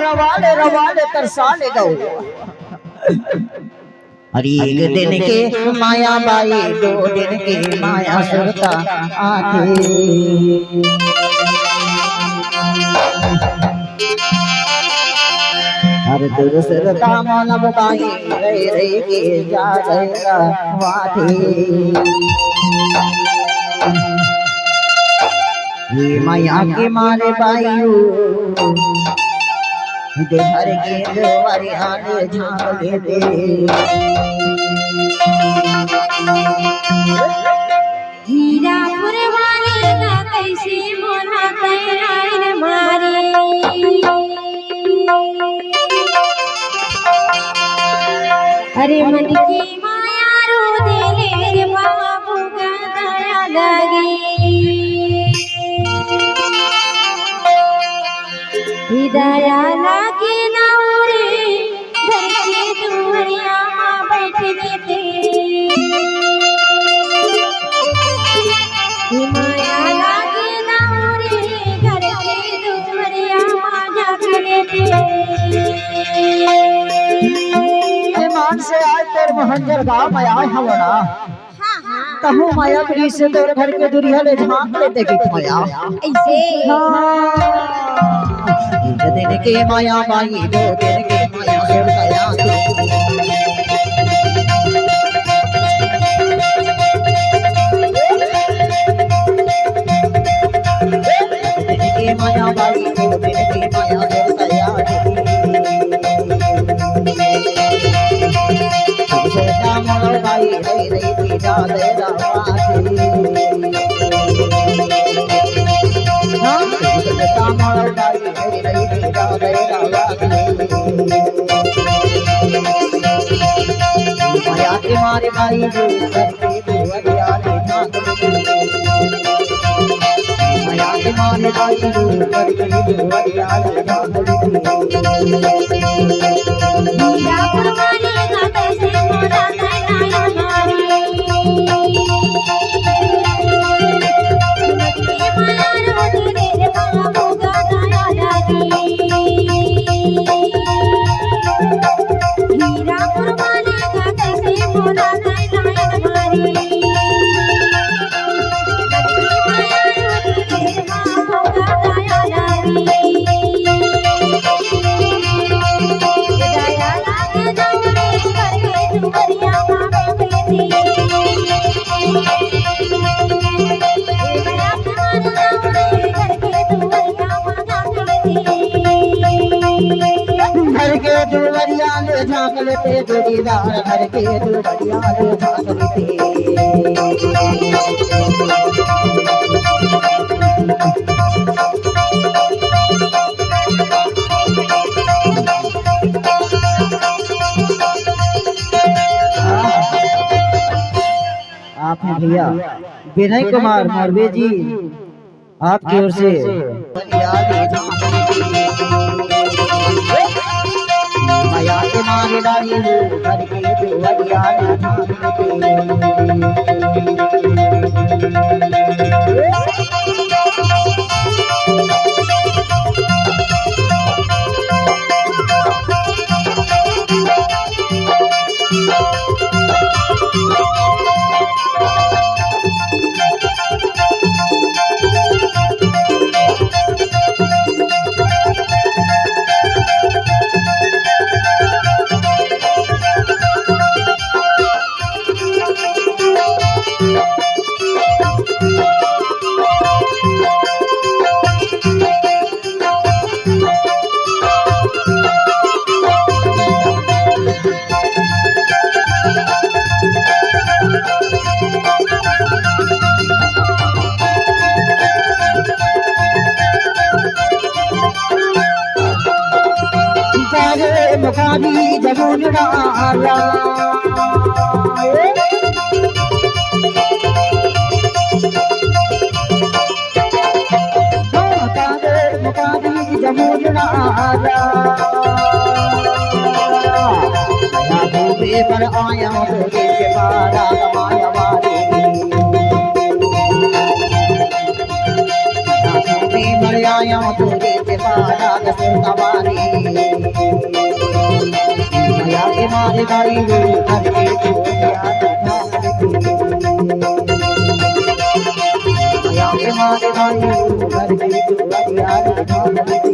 रवाले रवाले तरसाले गौ अरे एक दिन के माया बाई 2 दिन के माया सुरता आथे हर दुरसरता मन बताई रही रही के जा गया वाथे ये माया के मारे बायू दे हर के द्वारे आने झांक ले दे हीरापुर वाले का कैसे मोना तैयार मारे अरे मन की माया रो दे रे बाबू का दया लगी दया लागे नौरे घर के दुआरिया माँ बैठ देते माया लागे नौरे घर के दुआरिया माँ झाँक लेते मान से आज तेर महंजर गाँव में आए हवना तहु माया प्री से तोर घर के दुरिया ले झांक लेते कि माया ऐसे एक दिन के माया बाई 2 दिन के माया सुरता माया बाई 2 दिन के माया सुरता मोर बाई रही रही की जा दे रावाथे मोर बाई रही रही की जा दे रावाथे माया के मारे बाई जो करके दुआरिया ले झांक माया के मारे बाई जो करके दुआरिया ले झांक हीरापुर वाले का कैसे मोना तैयार मारे माया रो दे रे बाबू का दया लगी हीरापुर वाले का कैसे मोना तैयार मारे माया रो दे रे बाबू का दया लगी दया लागे नौरे घर के दुआरिया माँ बैठ देती घर के दुआरिया ले झांक लेते जोड़ीदार घर के दुआरिया ले झांक लेते आप हैं भैया विनय कुमार मरवे जी आपकी ओर से माया के मारे डाली घर के दुआरिया ले झांक मुखारी जगुन आया मुखारी जगुन आया पर आया के पारा माया वाली आया तुरे ते पारा दसतावारी माया के मारे भाई वो घर के दुनिया माया के मारे भाई वो घर के दुनिया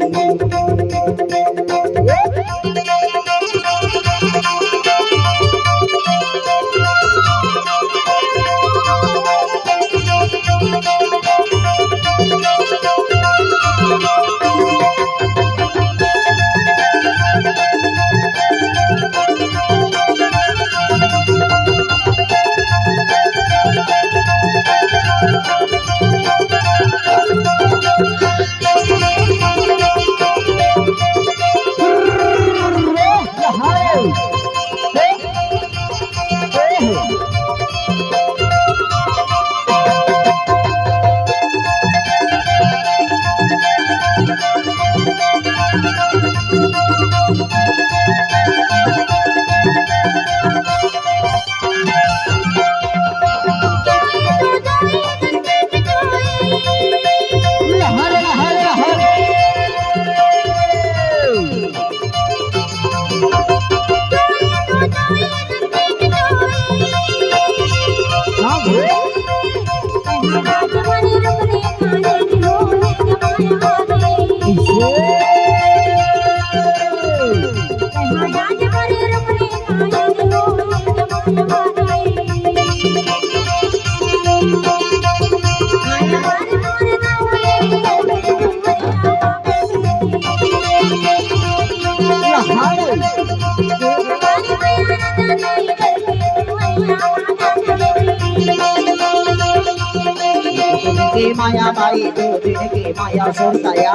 माया बाई दो दिन की माया सुरताया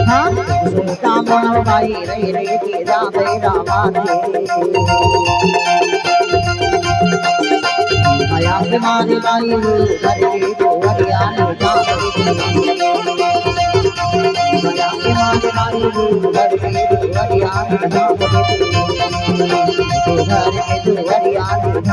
हाँ सुरता मोह बाई रही रही की राधे रामा माया के मारे बाई घर की दो हरियाणी माया के मारे बाई घर की दो हरियाणी घर के दो हरियाणी